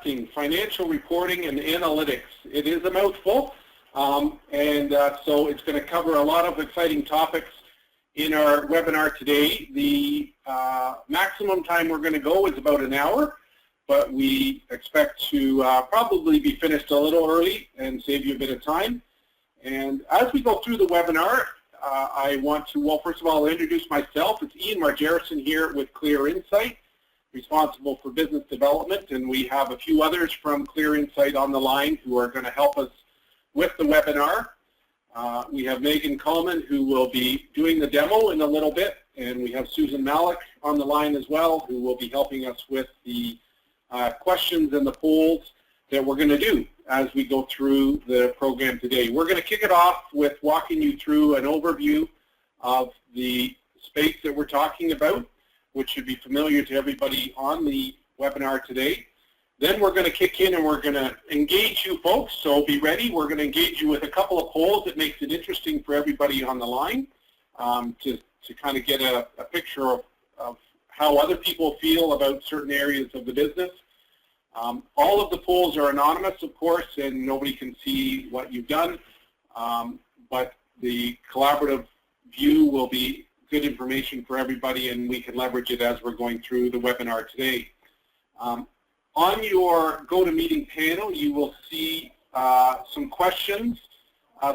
Financial reporting and analytics. It is a mouthful, so it's going to cover a lot of exciting topics in our webinar today. The maximum time we're going to go is about an hour, but we expect to probably be finished a little early and save you a bit of time. And as we go through the webinar, I want to, well, first of all, introduce myself. It's Ian Margerison here with Clear Insight, responsible for business development, and we have a few others from Clear Insight on the line who are going to help us with the webinar. We have Megan Coleman, who will be doing the demo in a little bit, and we have Susan Malik on the line as well, who will be helping us with the questions and the polls that we're going to do as we go through the program today. We're going to kick it off with walking you through an overview of the space that we're talking about, which should be familiar to everybody on the webinar today. Then we're going to kick in and we're going to engage you folks, so be ready. We're going to engage you with a couple of polls that makes it interesting for everybody on the line to kind of get a picture of how other people feel about certain areas of the business. All of the polls are anonymous, of course, and nobody can see what you've done, but the collaborative view will be good information for everybody, and we can leverage it as we're going through the webinar today. On your GoToMeeting panel, you will see some questions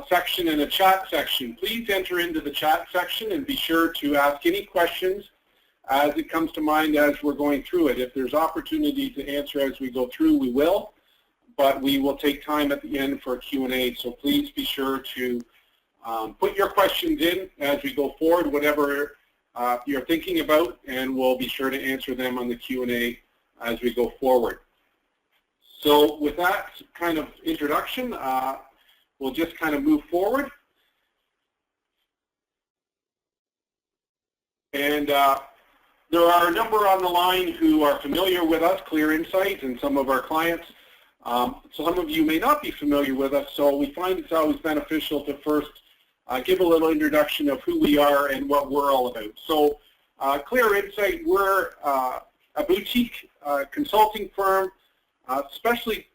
section and a chat section. Please enter into the chat section and be sure to ask any questions as it comes to mind as we're going through it. If there's opportunity to answer as we go through, we will, but we will take time at the end for a Q&A, so please be sure to put your questions in as we go forward, whatever you're thinking about, and we'll be sure to answer them on the Q&A as we go forward. So with that kind of introduction, we'll just kind of move forward. And there are a number on the line who are familiar with us, Clear Insight, and some of our clients. Some of you may not be familiar with us, so we find it's always beneficial to first give a little introduction of who we are and what we're all about. So Clear Insight, we're a boutique consulting firm, especially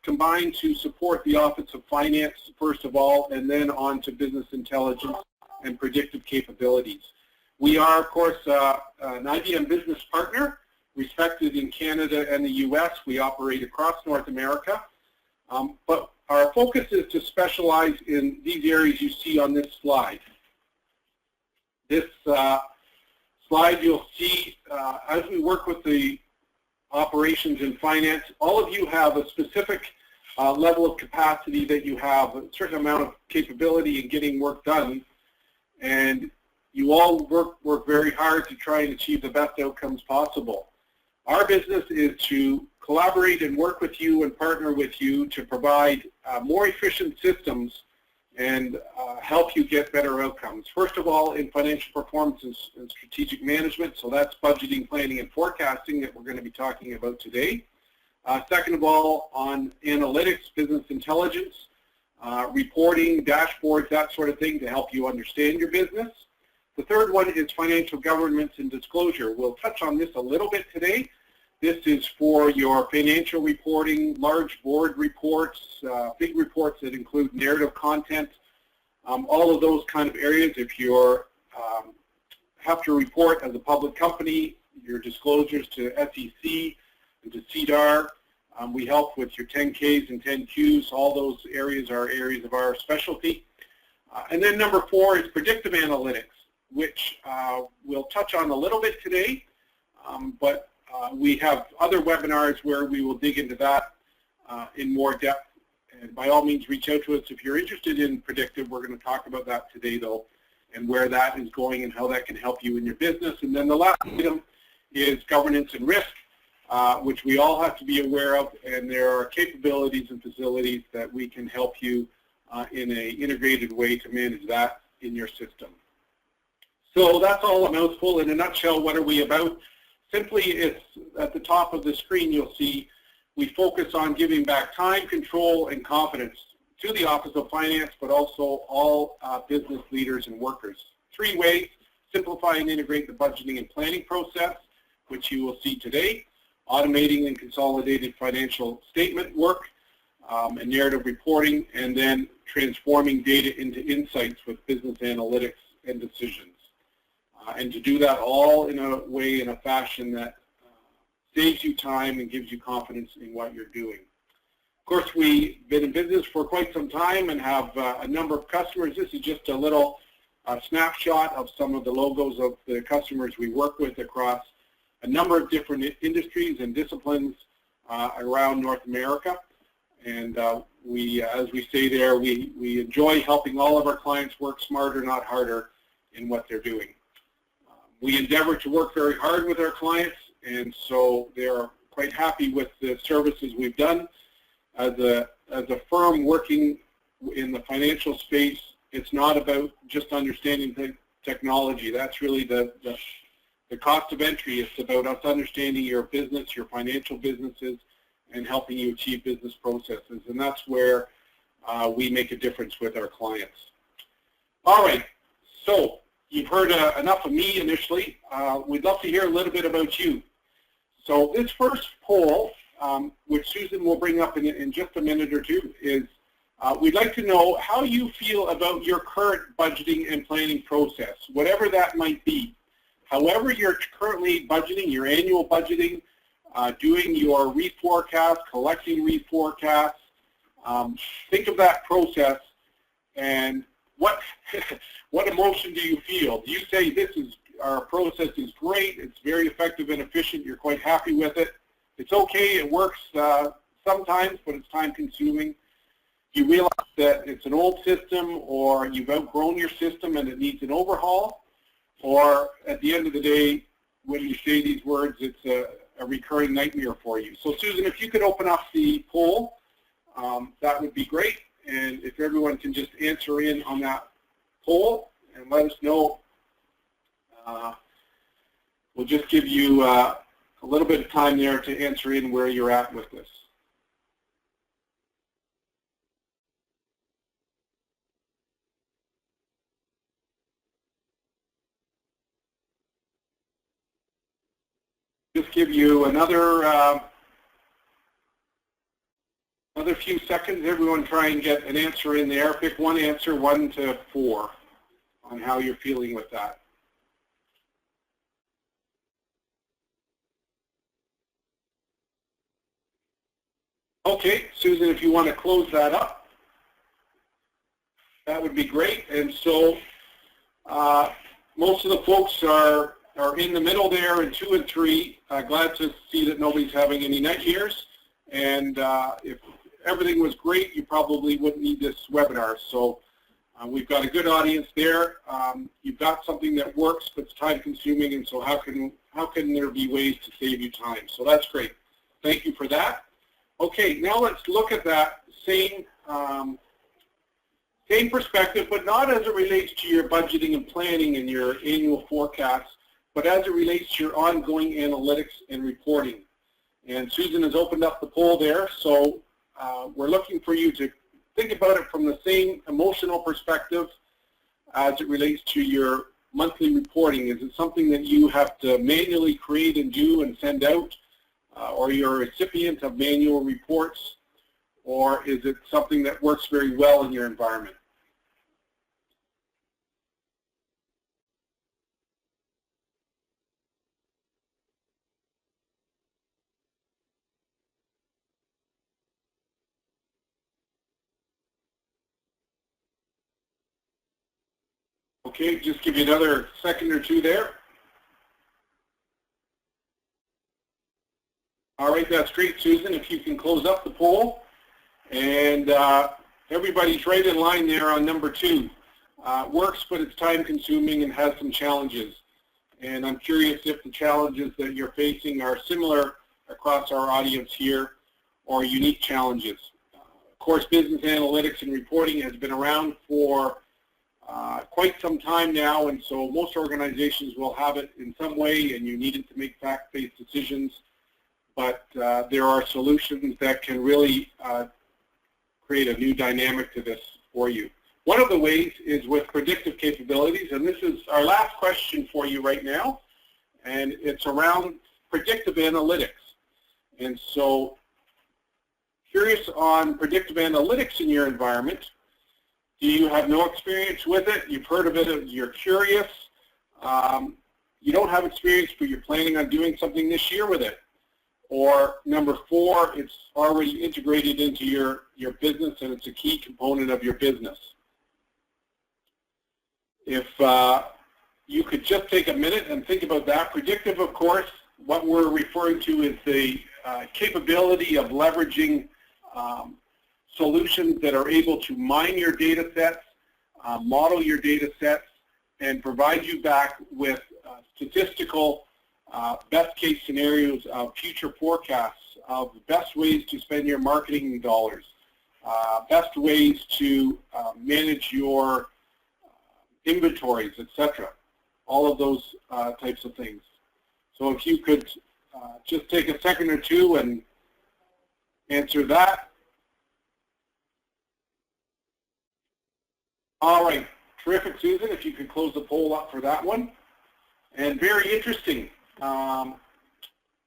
combined to support the Office of Finance, first of all, and then on to business intelligence and predictive capabilities. We are, of course, an IBM business partner, respected in Canada and the U.S. We operate across North America, but our focus is to specialize in these areas you see on this slide. This slide you'll see as we work with the operations in finance, all of you have a specific level of capacity that you have, a certain amount of capability in getting work done, and you all work very hard to try and achieve the best outcomes possible. Our business is to collaborate and work with you and partner with you to provide more efficient systems and help you get better outcomes. First of all, in financial performance and strategic management, so that's budgeting, planning, and forecasting that we're going to be talking about today. Second of all, on analytics, business intelligence, reporting, dashboards, that sort of thing to help you understand your business. The third one is financial governance and disclosure. We'll touch on this a little bit today. This is for your financial reporting, large board reports, big reports that include narrative content, all of those kind of areas. If you have to report as a public company, your disclosures to SEC and to CDAR, we help with your 10Ks and 10Qs. All those areas are areas of our specialty. And then number 4 is predictive analytics, which we'll touch on a little bit today, but we have other webinars where we will dig into that in more depth. And by all means, reach out to us if you're interested in predictive. We're going to talk about that today, though, and where that is going and how that can help you in your business. And then the last item is governance and risk, which we all have to be aware of, and there are capabilities and facilities that we can help you in an integrated way to manage that in your system. So that's all a mouthful. In a nutshell, what are we about? Simply, it's at the top of the screen you'll see we focus on giving back time, control, and confidence to the Office of Finance, but also all business leaders and workers. 3 ways: simplify and integrate the budgeting and planning process, which you will see today. automating and consolidated financial statement work, and narrative reporting, and then transforming data into insights with business analytics and decisions. And to do that all in a way, in a fashion that saves you time and gives you confidence in what you're doing. Of course, we've been in business for quite some time and have a number of customers. This is just a little snapshot of some of the logos of the customers we work with across a number of different industries and disciplines around North America. And we, as we say there, we enjoy helping all of our clients work smarter, not harder, in what they're doing. We endeavor to work very hard with our clients, and so they're quite happy with the services we've done. As a firm working in the financial space, it's not about just understanding the technology. That's really the cost of entry. It's about us understanding your business, your financial businesses, and helping you achieve business processes. And that's where we make a difference with our clients. All right, so you've heard enough of me initially. We'd love to hear a little bit about you. So this first poll, which Susan will bring up in just a minute or two, is we'd like to know how you feel about your current budgeting and planning process, whatever that might be. However you're currently budgeting, your annual budgeting, doing your reforecast, collecting reforecasts, think of that process and what emotion do you feel? Do you say our process is great, it's very effective and efficient, you're quite happy with it, it's okay, it works sometimes, but it's time consuming? You realize that it's an old system, or you've outgrown your system and it needs an overhaul? Or at the end of the day, when you say these words, it's a recurring nightmare for you? So Susan, if you could open up the poll, that would be great. And if everyone can just answer in on that poll and let us know, we'll just give you a little bit of time there to answer in where you're at with this. Just give you another few seconds. Everyone try and get an answer in there. Pick one answer, 1 to 4, on how you're feeling with that. Okay, Susan, if you want to close that up, that would be great. And so most of the folks are in the middle there in 2 and 3. Glad to see that nobody's having any nightmares. And if everything was great, you probably wouldn't need this webinar. So we've got a good audience there. You've got something that works, but it's time consuming, and so how can there be ways to save you time? So that's great. Thank you for that. Okay, now let's look at that same perspective, but not as it relates to your budgeting and planning and your annual forecasts, but as it relates to your ongoing analytics and reporting. And Susan has opened up the poll there, so we're looking for you to think about it from the same emotional perspective as it relates to your monthly reporting. Is it something that you have to manually create and do and send out, or you're a recipient of manual reports, or is it something that works very well in your environment? Okay, just give you another second or two there. All right, that's great, Susan. If you can close up the poll. And everybody's right in line there on number 2. Works, but it's time consuming and has some challenges. And I'm curious if the challenges that you're facing are similar across our audience here or unique challenges. Of course, business analytics and reporting has been around for quite some time now, and so most organizations will have it in some way, and you need it to make fact-based decisions. But there are solutions that can really create a new dynamic to this for you. One of the ways is with predictive capabilities, and this is our last question for you right now, and it's around predictive analytics. And so, curious on predictive analytics in your environment. Do you have no experience with it? You've heard of it, you're curious. You don't have experience, but you're planning on doing something this year with it. Or number 4, it's already integrated into your business and it's a key component of your business. If you could just take a minute and think about that. Predictive, of course, what we're referring to is the capability of leveraging solutions that are able to mine your data sets, model your data sets, and provide you back with statistical best case scenarios of future forecasts of best ways to spend your marketing dollars, best ways to manage your inventories, etc. All of those types of things. So if you could just take a second or two and answer that. All right, terrific, Susan. If you could close the poll up for that one. And very interesting.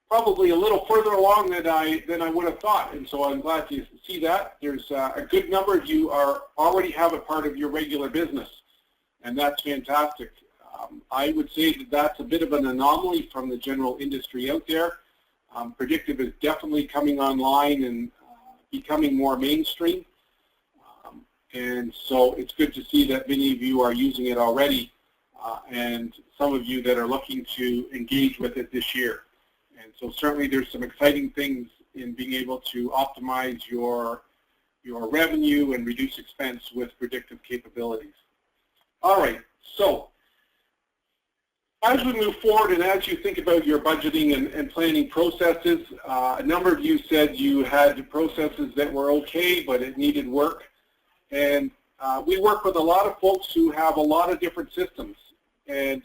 Probably a little further along than I would have thought, and so I'm glad to see that. There's a good number of you already have it part of your regular business, and that's fantastic. I would say that that's a bit of an anomaly from the general industry out there. Predictive is definitely coming online and becoming more mainstream. And so it's good to see that many of you are using it already, and some of you that are looking to engage with it this year. And so certainly there's some exciting things in being able to optimize your revenue and reduce expense with predictive capabilities. All right, so as we move forward and as you think about your budgeting and planning processes, a number of you said you had processes that were okay, but it needed work. And we work with a lot of folks who have a lot of different systems. And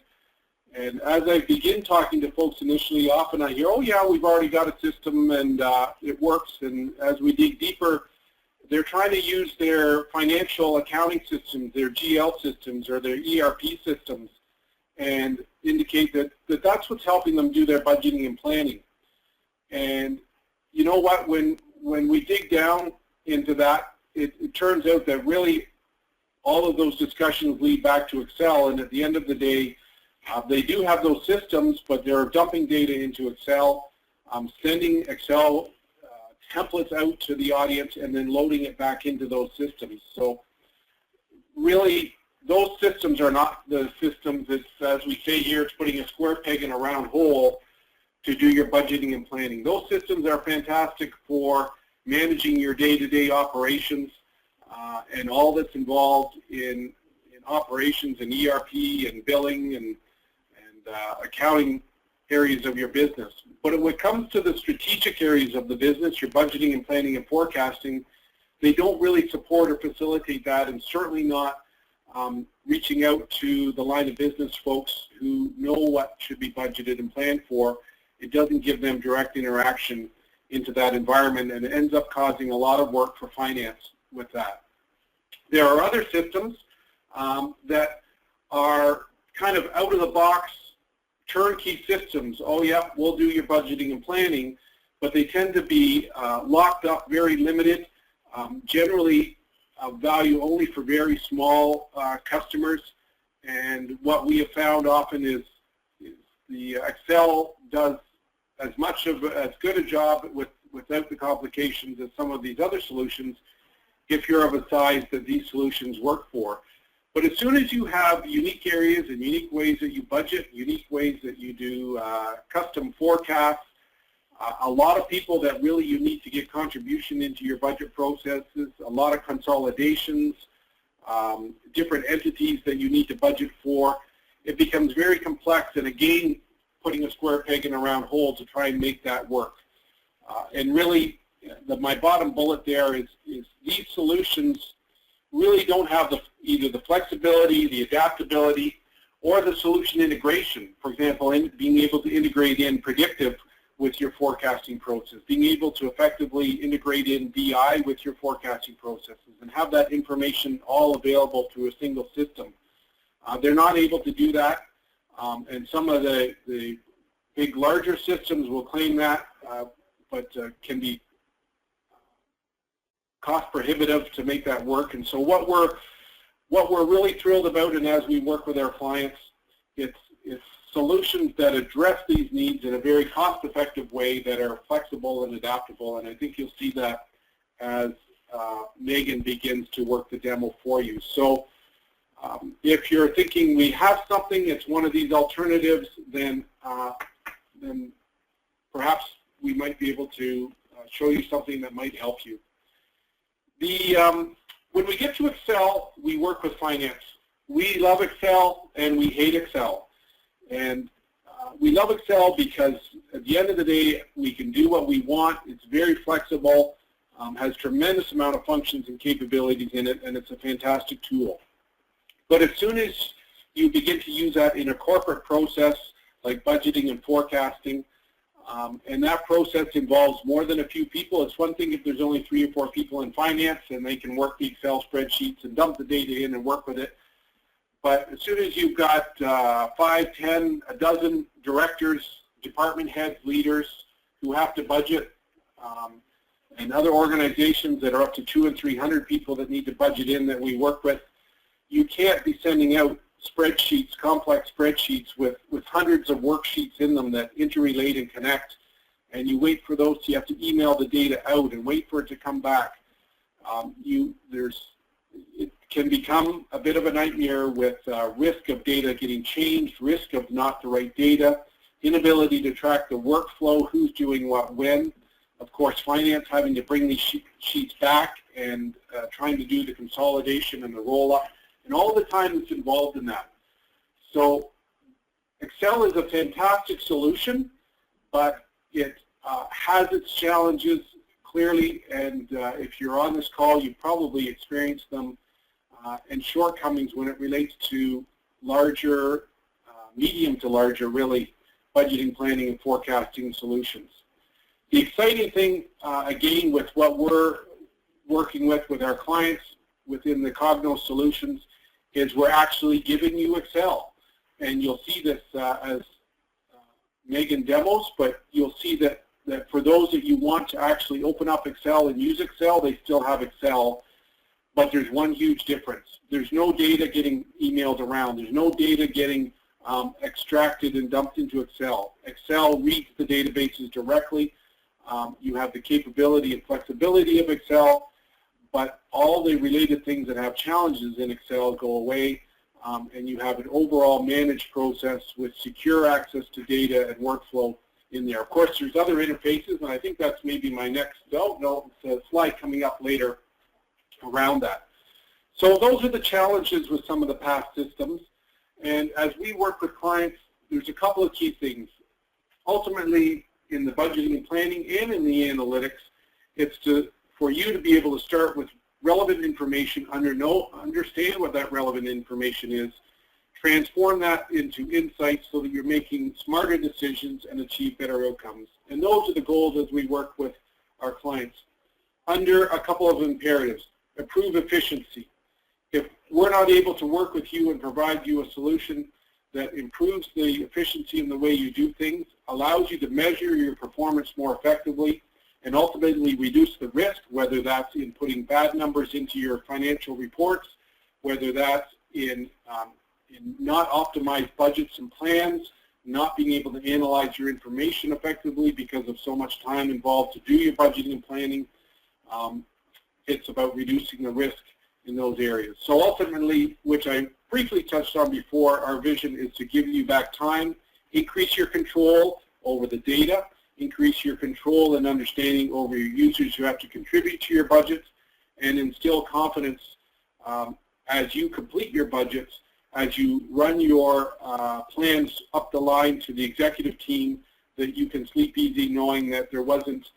as I begin talking to folks initially, often I hear, oh yeah, we've already got a system and it works. And as we dig deeper, they're trying to use their financial accounting systems, their GL systems, or their ERP systems, and indicate that that's what's helping them do their budgeting and planning. And you know what, when we dig down into that, it turns out that really all of those discussions lead back to Excel, and at the end of the day, they do have those systems, but they're dumping data into Excel, sending Excel templates out to the audience, and then loading it back into those systems. So really, those systems are not the systems. It's, as we say here, it's putting a square peg in a round hole to do your budgeting and planning. Those systems are fantastic for managing your day-to-day operations and all that's involved in operations and ERP and billing and accounting areas of your business. But when it comes to the strategic areas of the business, your budgeting and planning and forecasting, they don't really support or facilitate that, and certainly not reaching out to the line of business folks who know what should be budgeted and planned for. It doesn't give them direct interaction into that environment, and it ends up causing a lot of work for finance with that. There are other systems that are kind of out-of-the-box turnkey systems. Oh yeah, we'll do your budgeting and planning, but they tend to be locked up, very limited, generally value only for very small customers. And what we have found often is the Excel does as good a job without the complications as some of these other solutions, if you're of a size that these solutions work for. But as soon as you have unique areas and unique ways that you budget, unique ways that you do custom forecasts, a lot of people that really you need to get contribution into your budget processes, a lot of consolidations, different entities that you need to budget for, it becomes very complex, and again, putting a square peg in a round hole to try and make that work. And really, my bottom bullet there is these solutions really don't have either the flexibility, the adaptability, or the solution integration. For example, being able to integrate in predictive with your forecasting process, being able to effectively integrate in BI with your forecasting processes, and have that information all available through a single system. They're not able to do that. And some of the big larger systems will claim that. can be cost prohibitive to make that work. And so what we're really thrilled about, and as we work with our clients, it's solutions that address these needs in a very cost-effective way that are flexible and adaptable. And I think you'll see that as Megan begins to work the demo for you. So if you're thinking we have something, it's one of these alternatives, then perhaps we might be able to show you something that might help you. When we get to Excel, we work with finance. We love Excel and we hate Excel. And we love Excel because at the end of the day, we can do what we want. It's very flexible, has tremendous amount of functions and capabilities in it, and it's a fantastic tool. But as soon as you begin to use that in a corporate process like budgeting and forecasting, and that process involves more than a few people. It's one thing if there's only 3 or 4 people in finance and they can work the Excel spreadsheets and dump the data in and work with it. But as soon as you've got 5, 10, a dozen directors, department heads, leaders who have to budget, and other organizations that are up to 200 and 300 people that need to budget in that we work with, you can't be sending out spreadsheets, complex spreadsheets with hundreds of worksheets in them that interrelate and connect, and you wait for those, you have to email the data out and wait for it to come back. It can become a bit of a nightmare with risk of data getting changed, risk of not the right data, inability to track the workflow, who's doing what when. Of course, finance having to bring these sheets back and trying to do the consolidation and the roll-up, and all the time that's involved in that. So Excel is a fantastic solution, but it has its challenges clearly, and if you're on this call, you've probably experienced them, and shortcomings when it relates to larger, medium to larger, really, budgeting, planning, and forecasting solutions. The exciting thing, again, with what we're working with our clients within the COGNOS solutions is we're actually giving you Excel. And you'll see this as Megan demos, but you'll see that for those that you want to actually open up Excel and use Excel, they still have Excel, but there's one huge difference. There's no data getting emailed around. There's no data getting extracted and dumped into Excel. Excel reads the databases directly. You have the capability and flexibility of Excel, but all the related things that have challenges in Excel go away, and you have an overall managed process with secure access to data and workflow in there. Of course, there's other interfaces, and I think that's maybe my next, no, it's a slide coming up later around that. So those are the challenges with some of the past systems, and as we work with clients, there's a couple of key things. Ultimately, in the budgeting and planning and in the analytics, it's for you to be able to start with relevant information, understand what that relevant information is, transform that into insights so that you're making smarter decisions and achieve better outcomes. And those are the goals as we work with our clients. Under a couple of imperatives, improve efficiency. If we're not able to work with you and provide you a solution that improves the efficiency in the way you do things, allows you to measure your performance more effectively, and ultimately reduce the risk, whether that's in putting bad numbers into your financial reports, whether that's in not optimized budgets and plans, not being able to analyze your information effectively because of so much time involved to do your budgeting and planning. It's about reducing the risk in those areas. So ultimately, which I briefly touched on before, our vision is to give you back time, increase your control over the data, increase your control and understanding over your users who have to contribute to your budgets, and instill confidence as you complete your budgets, as you run your plans up the line to the executive team, that you can sleep easy knowing that there wasn't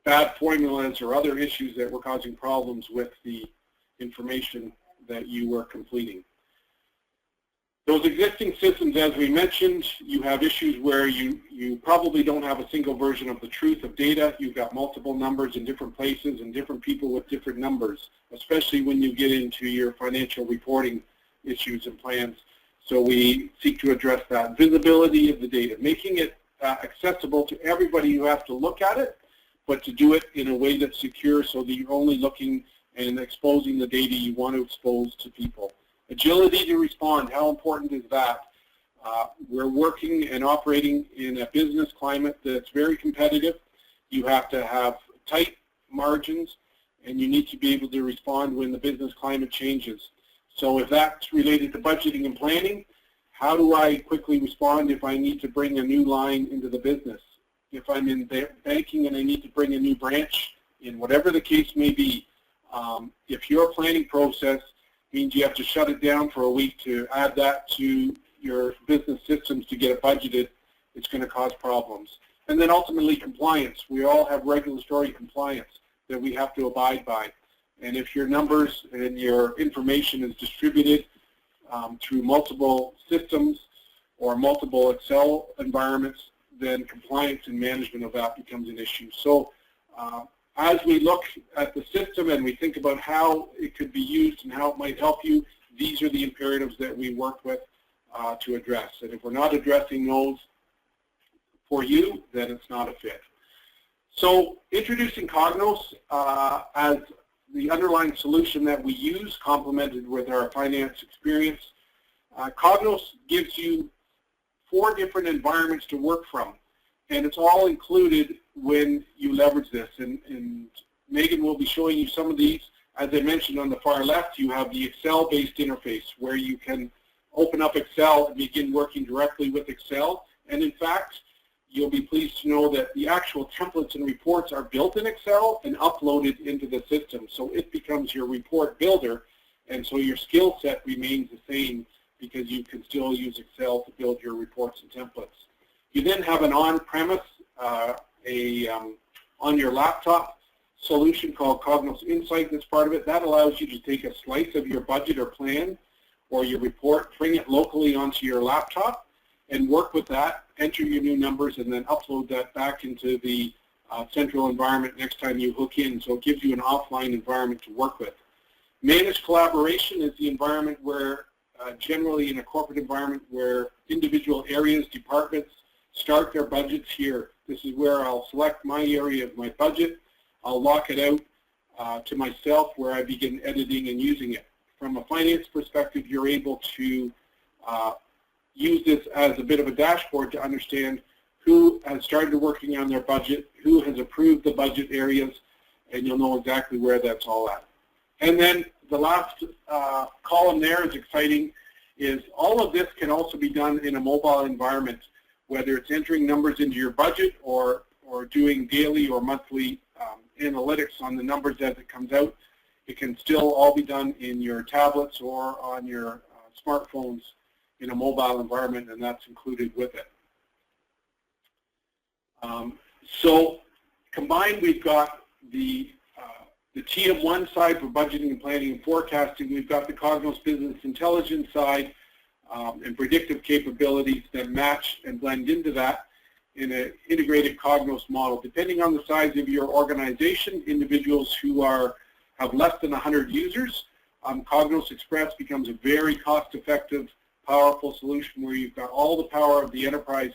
bad formulas or other issues that were causing problems with the information that you were completing. Those existing systems, as we mentioned, you have issues where you probably don't have a single version of the truth of data. You've got multiple numbers in different places and different people with different numbers, especially when you get into your financial reporting issues and plans. So we seek to address that. Visibility of the data, making it accessible to everybody who has to look at it, but to do it in a way that's secure so that you're only looking and exposing the data you want to expose to people. Agility to respond, how important is that? We're working and operating in a business climate that's very competitive. You have to have tight margins, and you need to be able to respond when the business climate changes. So if that's related to budgeting and planning, how do I quickly respond if I need to bring a new line into the business? If I'm in banking and I need to bring a new branch in, whatever the case may be, if your planning process means you have to shut it down for a week to add that to your business systems to get it budgeted, it's going to cause problems. And then ultimately compliance. We all have regulatory compliance that we have to abide by. And if your numbers and your information is distributed through multiple systems or multiple Excel environments, then compliance and management of that becomes an issue. So as we look at the system and we think about how it could be used and how it might help you, these are the imperatives that we work with to address. And if we're not addressing those for you, then it's not a fit. So introducing COGNOS as the underlying solution that we use, complemented with our finance experience. COGNOS gives you 4 different environments to work from, and it's all included when you leverage this. And Megan will be showing you some of these. As I mentioned on the far left, you have the Excel-based interface where you can open up Excel and begin working directly with Excel. And in fact, you'll be pleased to know that the actual templates and reports are built in Excel and uploaded into the system. So it becomes your report builder, and so your skill set remains the same because you can still use Excel to build your reports and templates. You then have an on-premise, on your laptop solution called COGNOS Insight that's part of it. That allows you to take a slice of your budget or plan or your report, bring it locally onto your laptop, and work with that, enter your new numbers, and then upload that back into the central environment next time you hook in. So it gives you an offline environment to work with. Managed collaboration is the environment where, generally in a corporate environment, where individual areas, departments start their budgets here. This is where I'll select my area of my budget. I'll lock it out to myself where I begin editing and using it. From a finance perspective, you're able to use this as a bit of a dashboard to understand who has started working on their budget, who has approved the budget areas, and you'll know exactly where that's all at. And then the last column there is exciting, is all of this can also be done in a mobile environment, whether it's entering numbers into your budget or doing daily or monthly analytics on the numbers as it comes out. It can still all be done in your tablets or on your smartphones in a mobile environment, and that's included with it. So combined, we've got the TM1 side for budgeting and planning and forecasting. We've got the COGNOS business intelligence side and predictive capabilities that match and blend into that in an integrated COGNOS model. Depending on the size of your organization, individuals who have less than 100 users, COGNOS Express becomes a very cost-effective, powerful solution where you've got all the power of the enterprise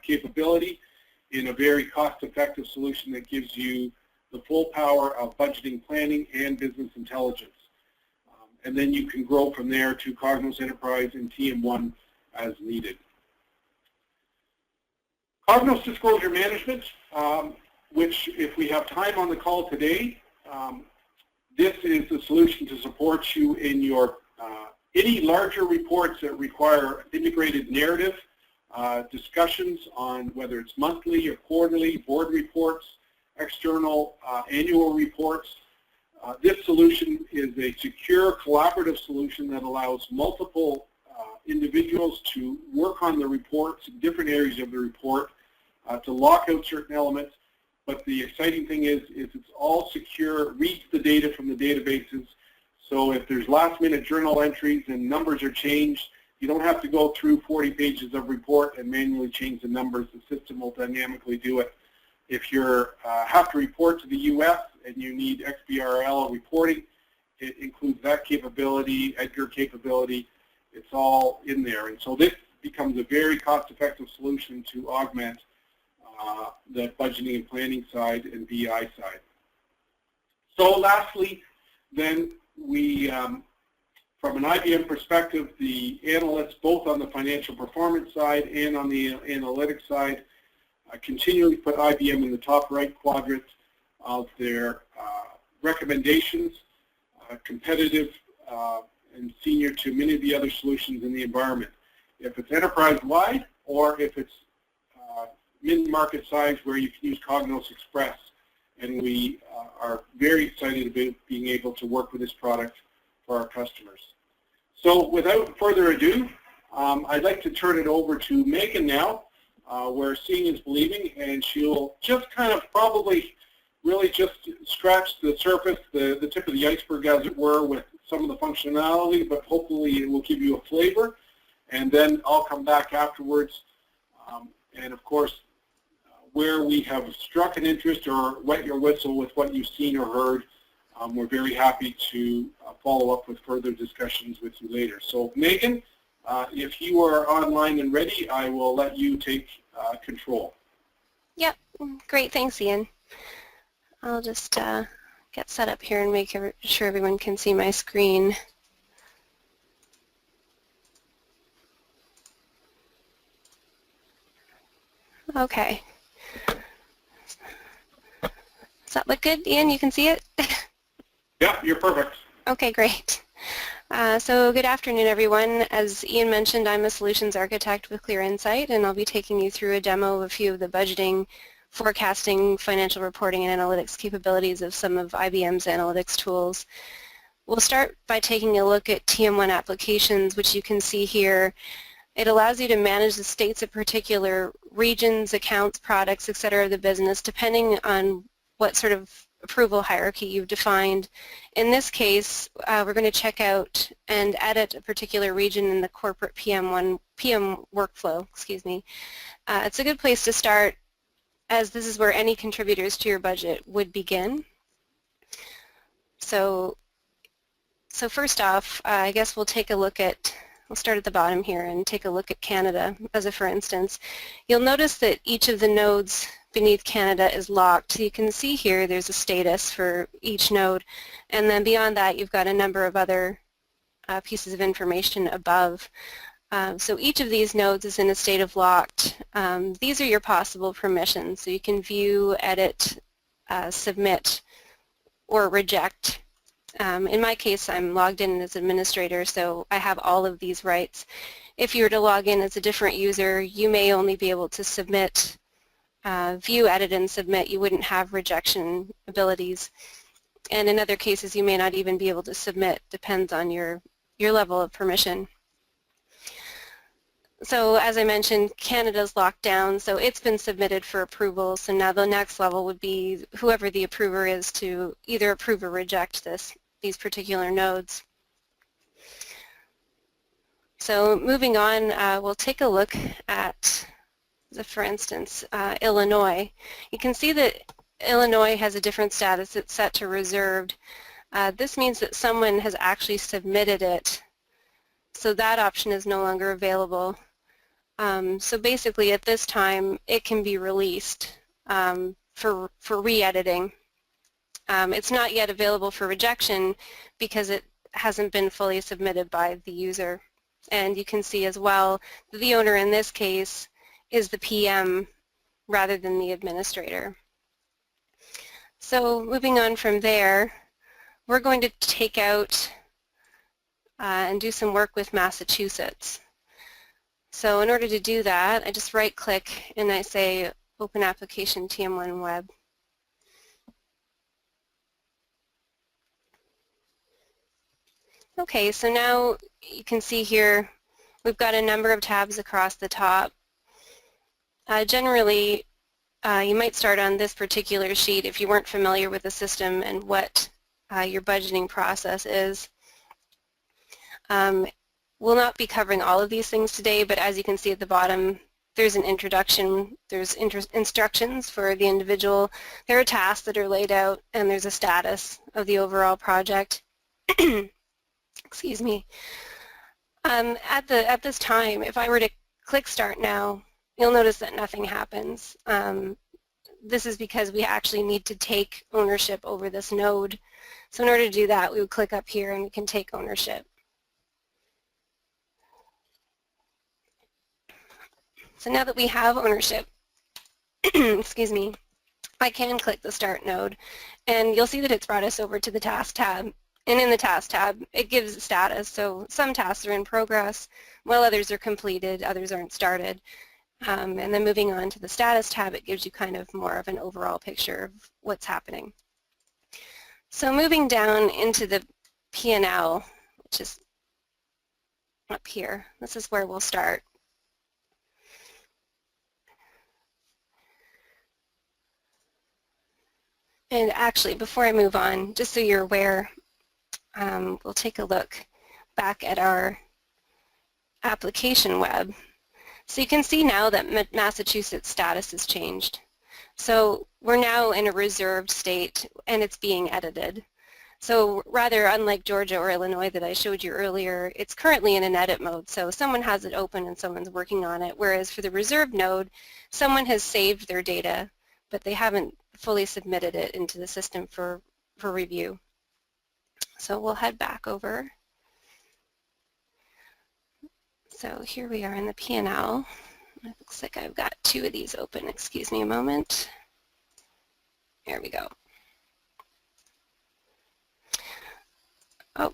capability in a very cost-effective solution that gives you the full power of budgeting, planning, and business intelligence. And then you can grow from there to COGNOS Enterprise and TM1 as needed. COGNOS Disclosure Management, which if we have time on the call today, this is the solution to support you in your any larger reports that require integrated narrative discussions on whether it's monthly or quarterly, board reports, external annual reports. This solution is a secure collaborative solution that allows multiple individuals to work on the reports in different areas of the report to lock out certain elements. But the exciting thing is it's all secure, reads the data from the databases. So if there's last-minute journal entries and numbers are changed, you don't have to go through 40 pages of report and manually change the numbers. The system will dynamically do it. If you have to report to the U.S. and you need XBRL reporting, it includes that capability, EDGAR capability. It's all in there. And so this becomes a very cost-effective solution to augment the budgeting and planning side and BI side. So lastly, then we, from an IBM perspective, the analysts, both on the financial performance side and on the analytics side, continually put IBM in the top right quadrant of their recommendations, competitive and senior to many of the other solutions in the environment. If it's enterprise-wide or if it's mid-market size where you can use COGNOS Express. And we are very excited about being able to work with this product for our customers. So without further ado, I'd like to turn it over to Megan now, where seeing is believing, and she'll just kind of probably really just scratch the surface, the tip of the iceberg as it were, with some of the functionality, but hopefully it will give you a flavor. And then I'll come back afterwards. And of course, where we have struck an interest or wet your whistle with what you've seen or heard, we're very happy to follow up with further discussions with you later. So Megan, if you are online and ready, I will let you take control. Yep, great, thanks Ian. I'll just get set up here and make sure everyone can see my screen. Okay. Does that look good, Ian? You can see it? Yeah, you're perfect. Okay, great. So good afternoon, everyone. As Ian mentioned, I'm a solutions architect with Clear Insight, and I'll be taking you through a demo of a few of the budgeting, forecasting, financial reporting, and analytics capabilities of some of IBM's analytics tools. We'll start by taking a look at TM1 applications, which you can see here. It allows you to manage the states of particular regions, accounts, products, etc. of the business, depending on what sort of approval hierarchy you've defined. In this case, we're going to check out and edit a particular region in the corporate PM workflow. Excuse me. It's a good place to start, as this is where any contributors to your budget would begin. So first off, I guess we'll take a look at. We'll start at the bottom here and take a look at Canada as a for instance. You'll notice that each of the nodes beneath Canada is locked. So you can see here there's a status for each node, and then beyond that you've got a number of other pieces of information above. So each of these nodes is in a state of locked. These are your possible permissions. So you can view, edit, submit, or reject. In my case, I'm logged in as administrator, so I have all of these rights. If you were to log in as a different user, you may only be able to submit, view, edit, and submit. You wouldn't have rejection abilities. And in other cases, you may not even be able to submit. Depends on your level of permission. So as I mentioned, Canada's locked down, so it's been submitted for approval. So now the next level would be whoever the approver is to either approve or reject these particular nodes. So moving on, we'll take a look at, for instance, Illinois. You can see that Illinois has a different status. It's set to reserved. This means that someone has actually submitted it, so that option is no longer available. So basically at this time it can be released for re-editing. It's not yet available for rejection because it hasn't been fully submitted by the user. And you can see as well that the owner in this case is the PM rather than the administrator. So moving on from there, we're going to take out and do some work with Massachusetts. So in order to do that, I just right-click and I say Open Application TM1 Web. Okay, so now you can see here we've got a number of tabs across the top. Generally, you might start on this particular sheet if you weren't familiar with the system and what your budgeting process is. We'll not be covering all of these things today, but as you can see at the bottom, there's an introduction, there's instructions for the individual, there are tasks that are laid out, and there's a status of the overall project. Excuse me. At this time, if I were to click Start Now, you'll notice that nothing happens. This is because we actually need to take ownership over this node. So in order to do that, we would click up here and we can take ownership. So now that we have ownership, excuse me, I can click the Start node, and you'll see that it's brought us over to the Task tab. And in the Task tab, it gives status. So some tasks are in progress, while others are completed, others aren't started. And then moving on to the Status tab, it gives you kind of more of an overall picture of what's happening. So moving down into the P&L, which is up here, this is where we'll start. And actually, before I move on, just so you're aware, we'll take a look back at our application web. So you can see now that Massachusetts status has changed. So we're now in a reserved state and it's being edited. So rather, unlike Georgia or Illinois that I showed you earlier, it's currently in an edit mode. So someone has it open and someone's working on it, whereas for the reserved node, someone has saved their data, but they haven't fully submitted it into the system for review. So we'll head back over. So here we are in the P&L. It looks like I've got two of these open. Excuse me a moment. There we go. Oh,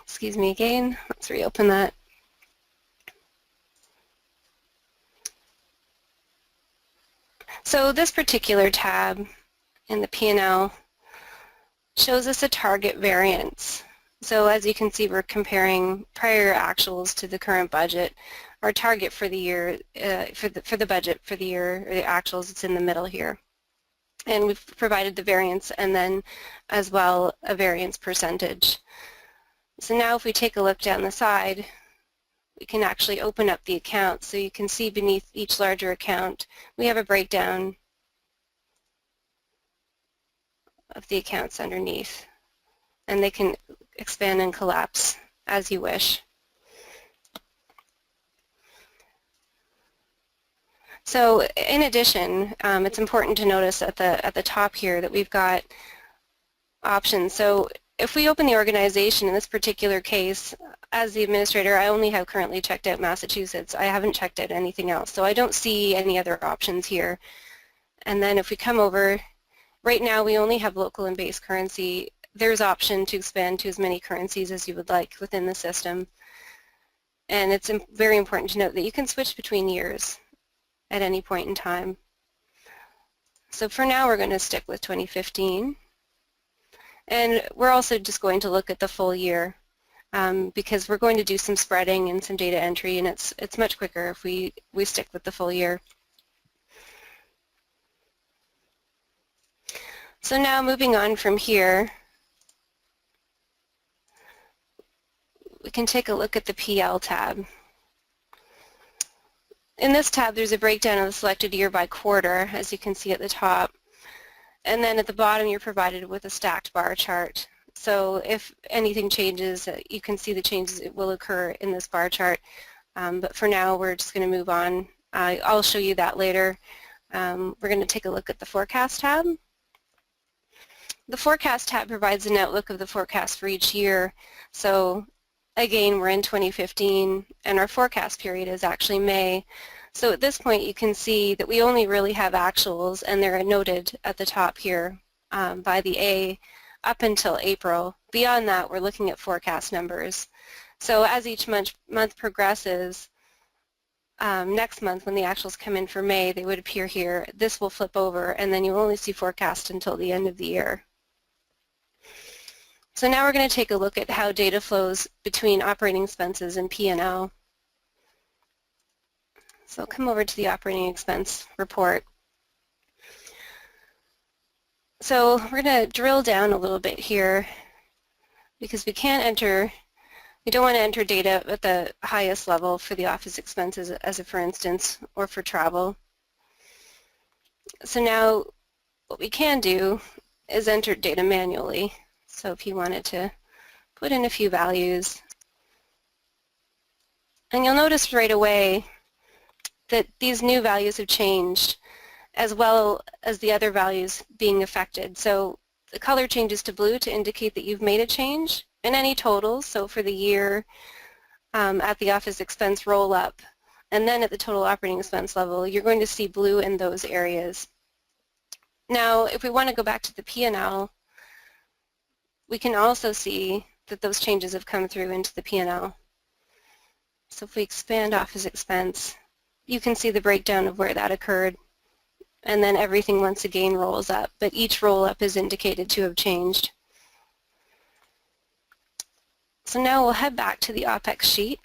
excuse me again. Let's reopen that. So this particular tab in the P&L shows us a target variance. So as you can see, we're comparing prior actuals to the current budget. Our target for the year, for the budget for the year, or the actuals, it's in the middle here. And we've provided the variance and then as well a variance percentage. So now if we take a look down the side, we can actually open up the account. So you can see beneath each larger account, we have a breakdown of the accounts underneath. And they can expand and collapse as you wish. So in addition, it's important to notice at the top here that we've got options. So if we open the organization, in this particular case, as the administrator, I only have currently checked out Massachusetts. I haven't checked out anything else. So I don't see any other options here. And then if we come over, right now we only have local and base currency. There's option to expand to as many currencies as you would like within the system. And it's very important to note that you can switch between years at any point in time. So for now we're going to stick with 2015. And we're also just going to look at the full year because we're going to do some spreading and some data entry, and it's much quicker if we stick with the full year. So now moving on from here, we can take a look at the PL tab. In this tab, there's a breakdown of the selected year by quarter, as you can see at the top. And then at the bottom, you're provided with a stacked bar chart. So if anything changes, you can see the changes that will occur in this bar chart. But for now, we're just going to move on. I'll show you that later. We're going to take a look at the Forecast tab. The Forecast tab provides an outlook of the forecast for each year. So again, we're in 2015, and our forecast period is actually May. So at this point, you can see that we only really have actuals, and they're noted at the top here by the A up until April. Beyond that, we're looking at forecast numbers. So as each month progresses, next month when the actuals come in for May, they would appear here. This will flip over, and then you'll only see forecast until the end of the year. So now we're going to take a look at how data flows between operating expenses and P&L. So I'll come over to the operating expense report. So we're going to drill down a little bit here because we don't want to enter data at the highest level for the office expenses as a for instance, or for travel. So now what we can do is enter data manually. So if you wanted to put in a few values And you'll notice right away that these new values have changed as well as the other values being affected. So the color changes to blue to indicate that you've made a change, and any totals, so for the year at the office expense roll up, and then at the total operating expense level, you're going to see blue in those areas. Now, if we want to go back to the P&L, we can also see that those changes have come through into the P&L. So if we expand office expense, you can see the breakdown of where that occurred, and then everything once again rolls up, but each roll up is indicated to have changed. So now we'll head back to the OPEX sheet.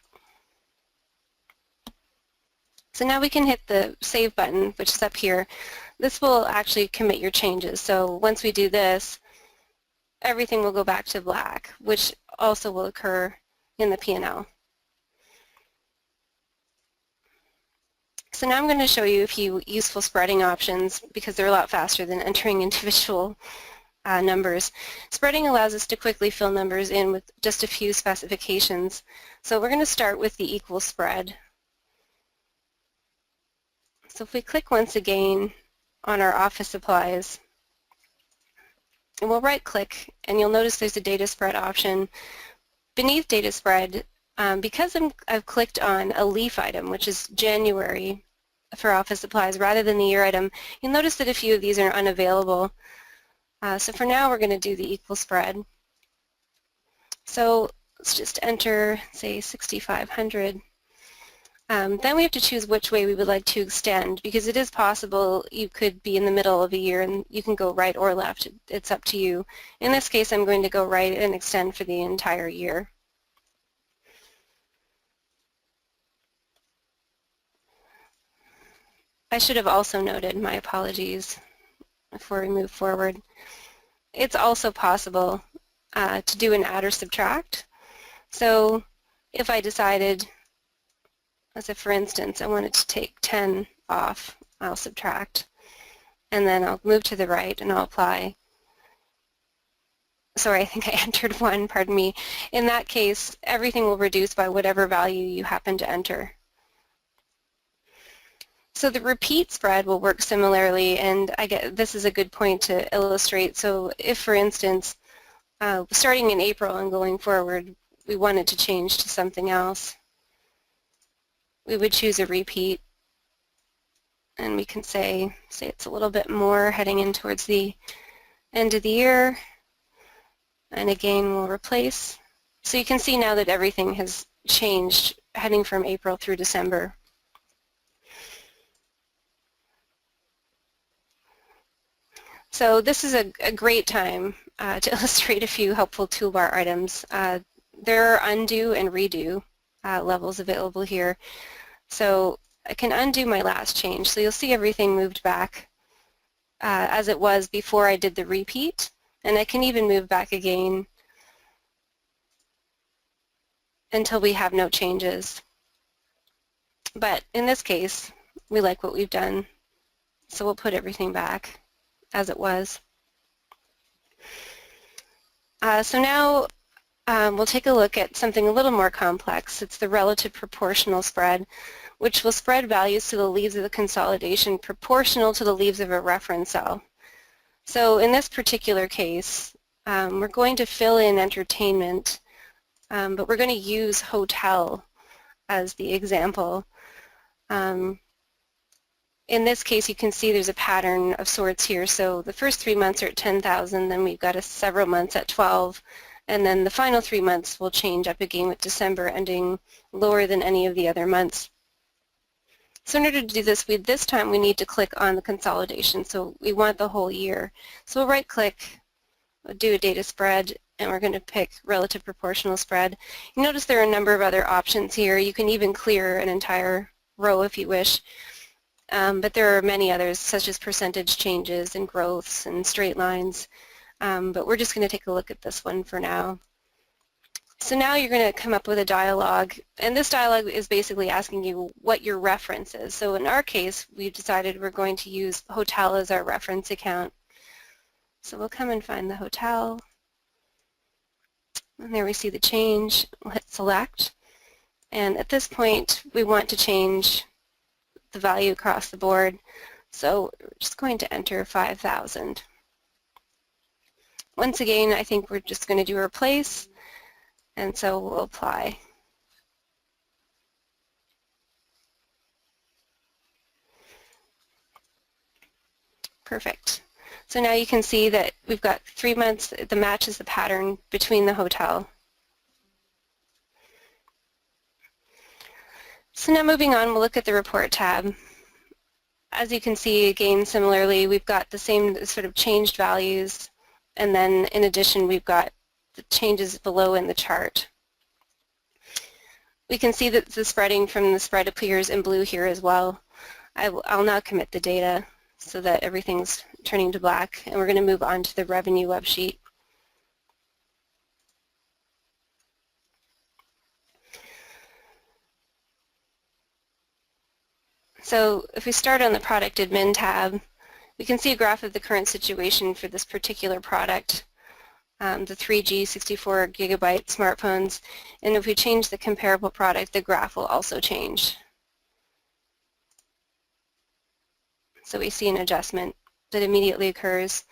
So now we can hit the Save button, which is up here. This will actually commit your changes. So once we do this, everything will go back to black, which also will occur in the P&L. So now I'm going to show you a few useful spreading options because they're a lot faster than entering individual numbers. Spreading allows us to quickly fill numbers in with just a few specifications. So we're going to start with the equal spread. So if we click once again on our office supplies, and we'll right-click, and you'll notice there's a data spread option. Beneath data spread, because I've clicked on a leaf item, which is January for office supplies, rather than the year item, you'll notice that a few of these are unavailable. So for now, we're going to do the equal spread. So let's just enter, say, 6,500. Then we have to choose which way we would like to extend, because it is possible you could be in the middle of a year and you can go right or left. It's up to you. In this case, I'm going to go right and extend for the entire year. I should have also noted, my apologies, before we move forward. It's also possible to do an add or subtract. So if I decided, as if for instance, I wanted to take 10 off, I'll subtract, and then I'll move to the right and I'll apply. Sorry, I think I entered 1, pardon me. In that case, everything will reduce by whatever value you happen to enter. So the repeat spread will work similarly, and this is a good point to illustrate. So if, for instance, starting in April and going forward, we wanted to change to something else, we would choose a repeat, and we can say it's a little bit more heading in towards the end of the year, and again we'll replace. So you can see now that everything has changed heading from April through December. So this is a great time to illustrate a few helpful toolbar items. There are undo and redo levels available here. So I can undo my last change. So you'll see everything moved back as it was before I did the repeat. And I can even move back again until we have no changes. But in this case, we like what we've done. So we'll put everything back as it was. So now we'll take a look at something a little more complex. It's the relative proportional spread, which will spread values to the leaves of the consolidation proportional to the leaves of a reference cell. So in this particular case, we're going to fill in entertainment, but we're going to use hotel as the example. In this case, you can see there's a pattern of sorts here. So the first 3 months are at 10,000, then we've got several months at 12, and then the final 3 months will change up again with December ending lower than any of the other months. So in order to do this, this time we need to click on the consolidation. So we want the whole year. So we'll right-click, do a data spread, and we're going to pick relative proportional spread. You notice there are a number of other options here. You can even clear an entire row if you wish. But there are many others, such as percentage changes and growths and straight lines. But we're just going to take a look at this one for now. So now you're going to come up with a dialog, and this dialog is basically asking you what your reference is. So in our case, we've decided we're going to use hotel as our reference account. So we'll come and find the hotel, and there we see the change. We'll hit select, And at this point, we want to change the value across the board. So we're just going to enter 5,000. Once again, I think we're just going to do replace, and so we'll apply. Perfect. So now you can see that we've got 3 months that matches the pattern between the hotel. So now moving on, we'll look at the report tab. As you can see, again, similarly, we've got the same sort of changed values, and then in addition, we've got the changes below in the chart. We can see that the spreading from the spread appears in blue here as well. I'll now commit the data so that everything's turning to black, and we're going to move on to the revenue web sheet. So if we start on the product admin tab, we can see a graph of the current situation for this particular product, the 3G 64 gigabyte smartphones, and if we change the comparable product, the graph will also change. So we see an adjustment that immediately occurs.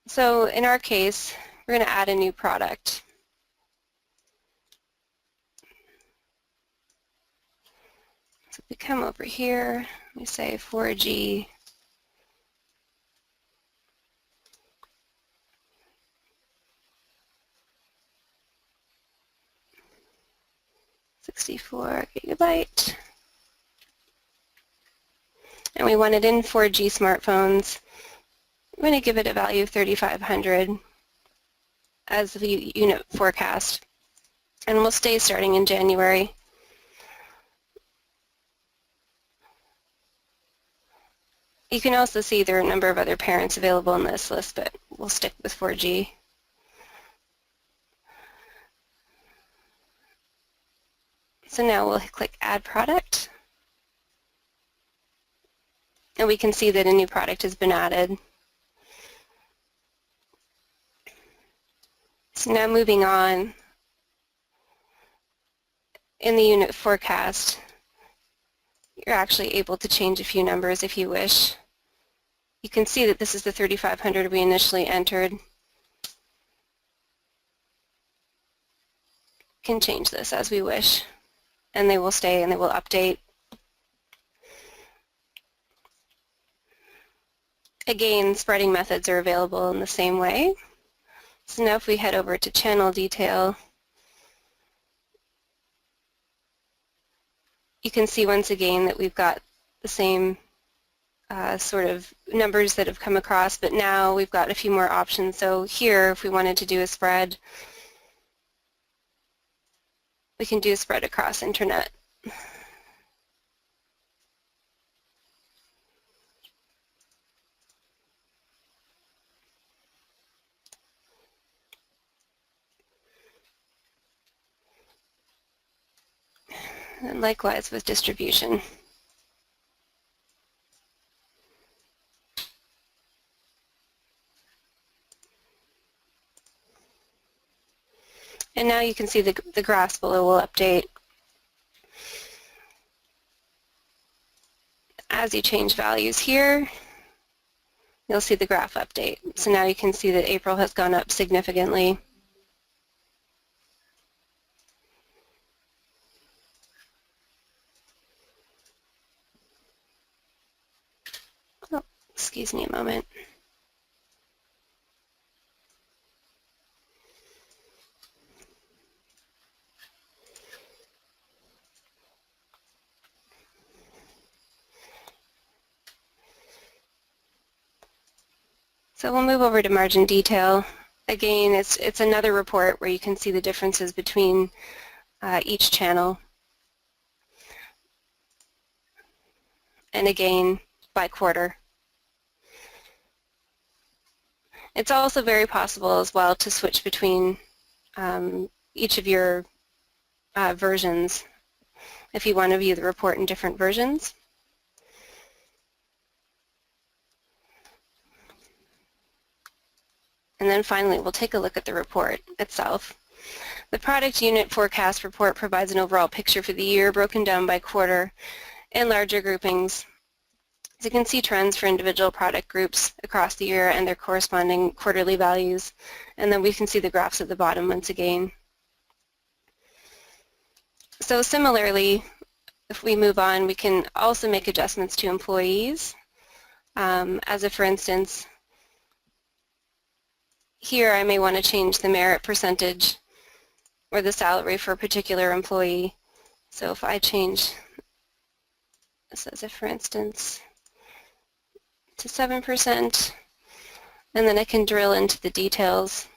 So in our case, we're going to add a new product. So if we come over here, we say 4G 64 gigabyte. And we want it in 4G smartphones. I'm going to give it a value of 3,500 as the unit forecast. And we'll stay starting in January. You can also see there are a number of other parents available in this list, but we'll stick with 4G. So now we'll click Add Product. And we can see that a new product has been added. So now moving on, in the unit forecast, you're actually able to change a few numbers if you wish. You can see that this is the 3,500 we initially entered. You can change this as we wish, and they will stay and they will update. Again, spreading methods are available in the same way. So now if we head over to channel detail, you can see once again that we've got the same sort of numbers that have come across, but now we've got a few more options. So here, if we wanted to do a spread, we can do a spread across internet. And likewise with distribution. And now you can see the graphs below will update as you change values here. You'll see the graph update. So now you can see that April has gone up significantly. Oh, excuse me a moment. So we'll move over to margin detail. Again, it's another report where you can see the differences between each channel. And again, by quarter. It's also very possible as well to switch between each of your versions if you want to view the report in different versions. And then finally, we'll take a look at the report itself. The product unit forecast report provides an overall picture for the year broken down by quarter in larger groupings. So you can see trends for individual product groups across the year and their corresponding quarterly values. And then we can see the graphs at the bottom once again. So similarly, if we move on, we can also make adjustments to employees. As if, for instance, here I may want to change the merit percentage or the salary for a particular employee. So if I change this as if, for instance, to 7%, and then I can drill into the details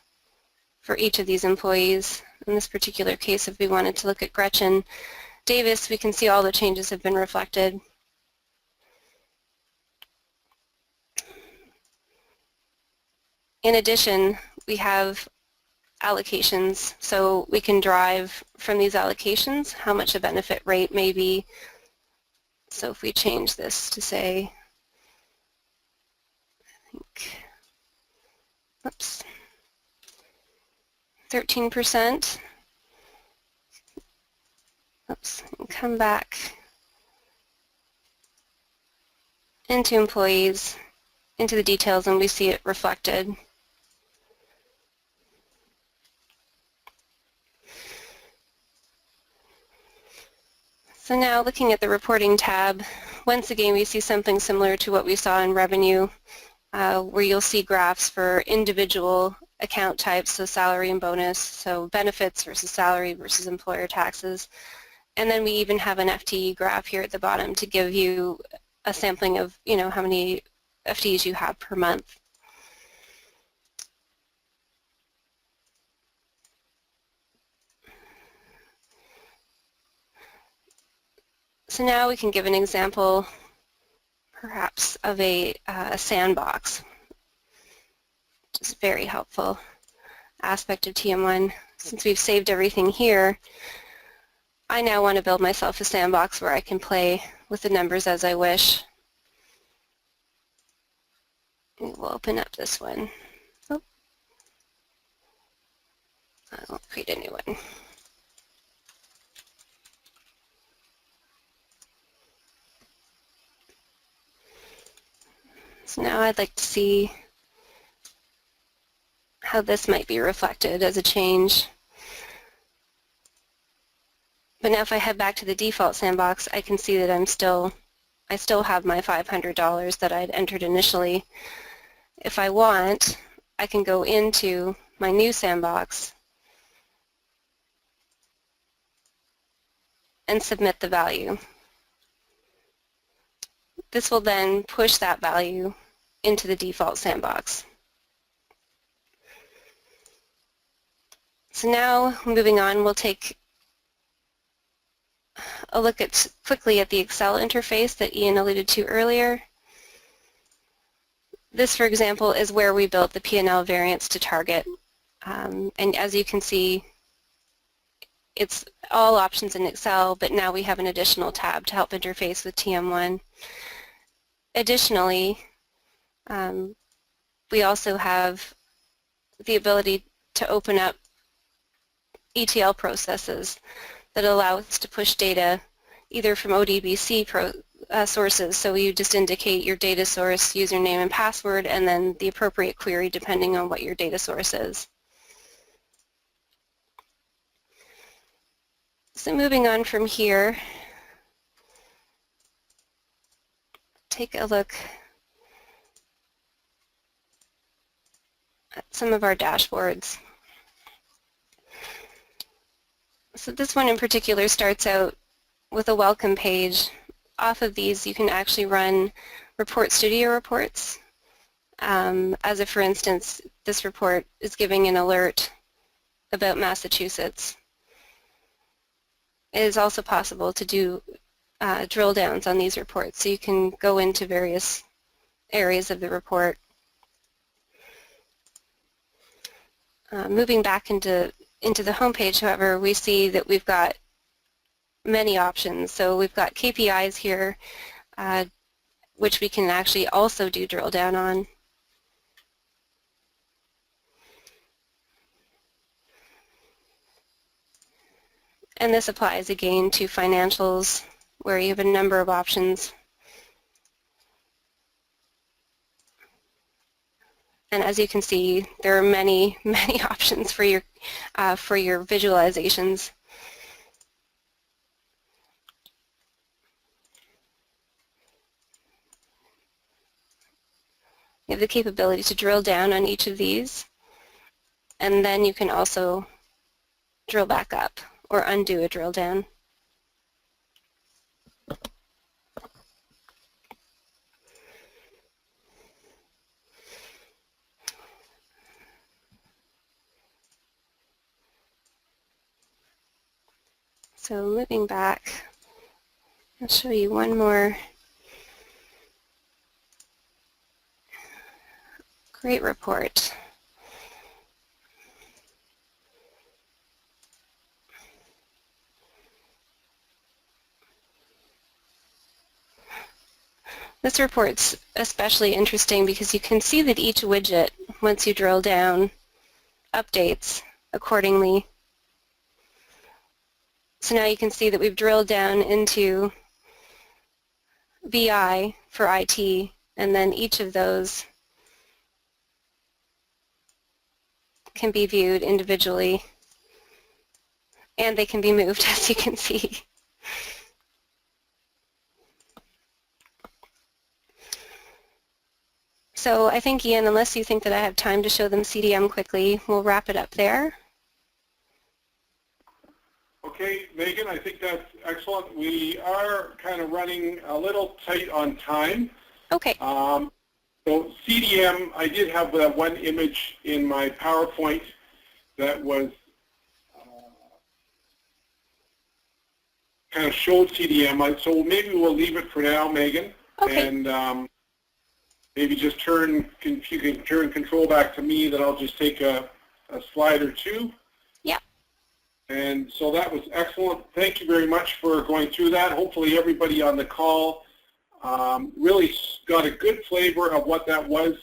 for each of these employees. In this particular case, if we wanted to look at Gretchen Davis, we can see all the changes have been reflected. In addition, we have allocations, so we can derive from these allocations how much a benefit rate may be. So if we change this to say, I think, oops, 13%, oops, and come back into employees, into the details, and we see it reflected. So now looking at the reporting tab, once again we see something similar to what we saw in revenue, where you'll see graphs for individual account types, so salary and bonus, so benefits versus salary versus employer taxes. And then we even have an FTE graph here at the bottom to give you a sampling of, how many FTEs you have per month. So now we can give an example, perhaps, of a sandbox, which is a very helpful aspect of TM1. Since we've saved everything here, I now want to build myself a sandbox where I can play with the numbers as I wish. We'll open up this one. Oh. I won't create a new one. So now I'd like to see how this might be reflected as a change. But now if I head back to the default sandbox, I can see that I still have my $500 that I'd entered initially. If I want, I can go into my new sandbox and submit the value. This will then push that value into the default sandbox. So now, moving on, we'll take a look quickly at the Excel interface that Ian alluded to earlier. This, for example, is where we built the P&L variance to target. And as you can see, it's all options in Excel, but now we have an additional tab to help interface with TM1. Additionally, we also have the ability to open up ETL processes that allow us to push data either from ODBC sources, so you just indicate your data source, username and password, and then the appropriate query depending on what your data source is. So moving on from here, take a look at some of our dashboards. So this one in particular starts out with a welcome page. Off of these you can actually run Report Studio reports. As if, for instance, this report is giving an alert about Massachusetts. It is also possible to do drill downs on these reports, so you can go into various areas of the report. Moving back into the home page, however, we see that we've got many options. So we've got KPIs here, which we can actually also do drill down on. And this applies again to financials, where you have a number of options. And as you can see, there are many, many options for your visualizations. You have the capability to drill down on each of these, and then you can also drill back up or undo a drill down. So moving back, I'll show you one more great report. This report's especially interesting because you can see that each widget, once you drill down, updates accordingly. So now you can see that we've drilled down into BI for IT, and then each of those can be viewed individually, and they can be moved, as you can see. So I think, Ian, unless you think that I have time to show them CDM quickly, we'll wrap it up there. Okay, Megan, I think that's excellent. We are kind of running a little tight on time. Okay. So CDM, I did have that one image in my PowerPoint that was kind of showed CDM. So maybe we'll leave it for now, Megan. Okay. And maybe just if you can turn control back to me, then I'll just take a slide or two. Yeah. And so that was excellent. Thank you very much for going through that. Hopefully everybody on the call really got a good flavor of what that was.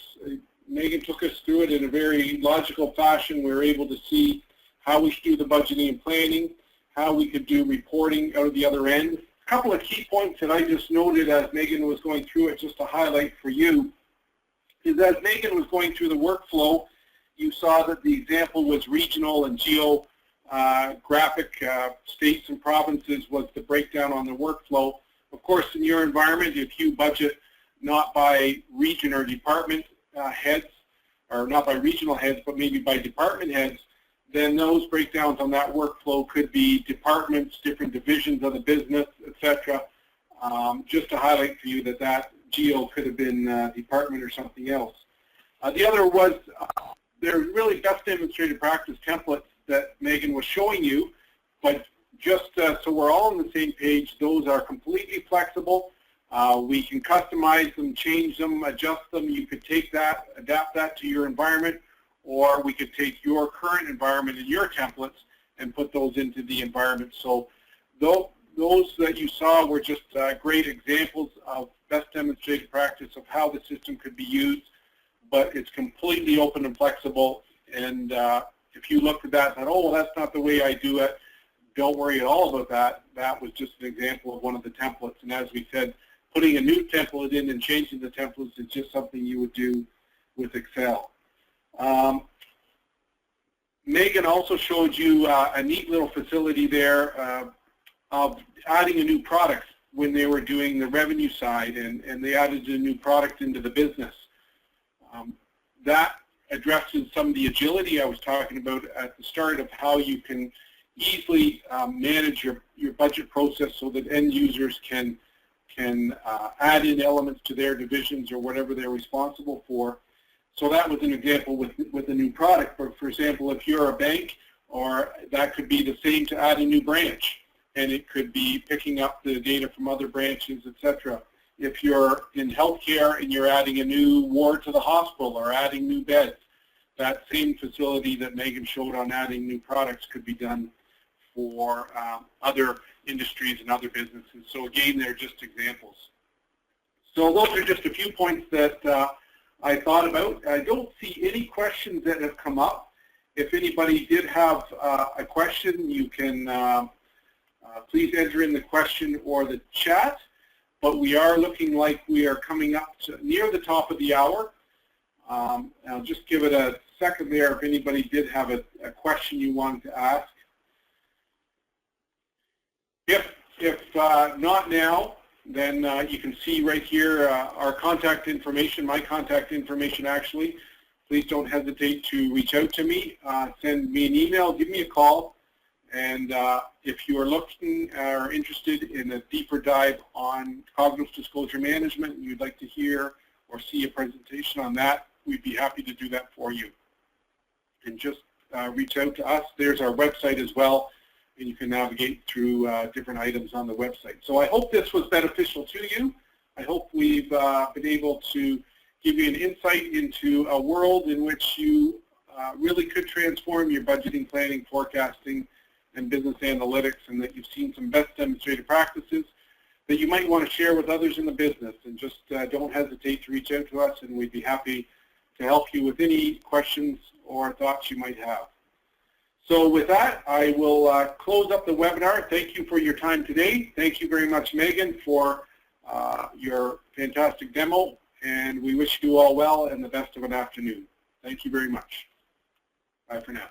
Megan took us through it in a very logical fashion. We were able to see how we should do the budgeting and planning, how we could do reporting out of the other end. A couple of key points that I just noted as Megan was going through it, just to highlight for you, is as Megan was going through the workflow, you saw that the example was regional and geographic states and provinces was the breakdown on the workflow. Of course, in your environment, if you budget not by region or department heads, or not by regional heads, but maybe by department heads, then those breakdowns on that workflow could be departments, different divisions of the business, etc. Just to highlight for you that that geo could have been department or something else. The other was they're really best demonstrated practice templates that Megan was showing you, but just so we're all on the same page, those are completely flexible. We can customize them, change them, adjust them. You could take that, adapt that to your environment, or we could take your current environment and your templates and put those into the environment. So those that you saw were just great examples of best demonstrated practice of how the system could be used, but it's completely open and flexible. And if you looked at that and thought, oh, well, that's not the way I do it, don't worry at all about that. That was just an example of one of the templates. And as we said, putting a new template in and changing the templates is just something you would do with Excel. Megan also showed you a neat little facility there of adding a new product when they were doing the revenue side, and they added a new product into the business. That addresses some of the agility I was talking about at the start of how you can easily manage your budget process so that end users can add in elements to their divisions or whatever they're responsible for. So that was an example with a new product. For example, if you're a bank, or that could be the same to add a new branch, and it could be picking up the data from other branches, etc. If you're in healthcare and you're adding a new ward to the hospital or adding new beds, that same facility that Megan showed on adding new products could be done for other industries and other businesses. So again, they're just examples. So those are just a few points that I thought about. I don't see any questions that have come up. If anybody did have a question, you can please enter in the question or the chat, but we are looking like we are coming up to near the top of the hour. I'll just give it a second there if anybody did have a question you wanted to ask. If not now, then you can see right here our contact information, my contact information actually. Please don't hesitate to reach out to me, send me an email, give me a call, and if you are looking or interested in a deeper dive on COGNOS disclosure management and you'd like to hear or see a presentation on that, we'd be happy to do that for you. And just reach out to us. There's our website as well, and you can navigate through different items on the website. So I hope this was beneficial to you. I hope we've been able to give you an insight into a world in which you really could transform your budgeting, planning, forecasting, and business analytics, and that you've seen some best demonstrated practices that you might want to share with others in the business. And just don't hesitate to reach out to us, and we'd be happy to help you with any questions or thoughts you might have. So with that, I will close up the webinar. Thank you for your time today. Thank you very much, Megan, for your fantastic demo, and we wish you all well and the best of an afternoon. Thank you very much. Bye for now.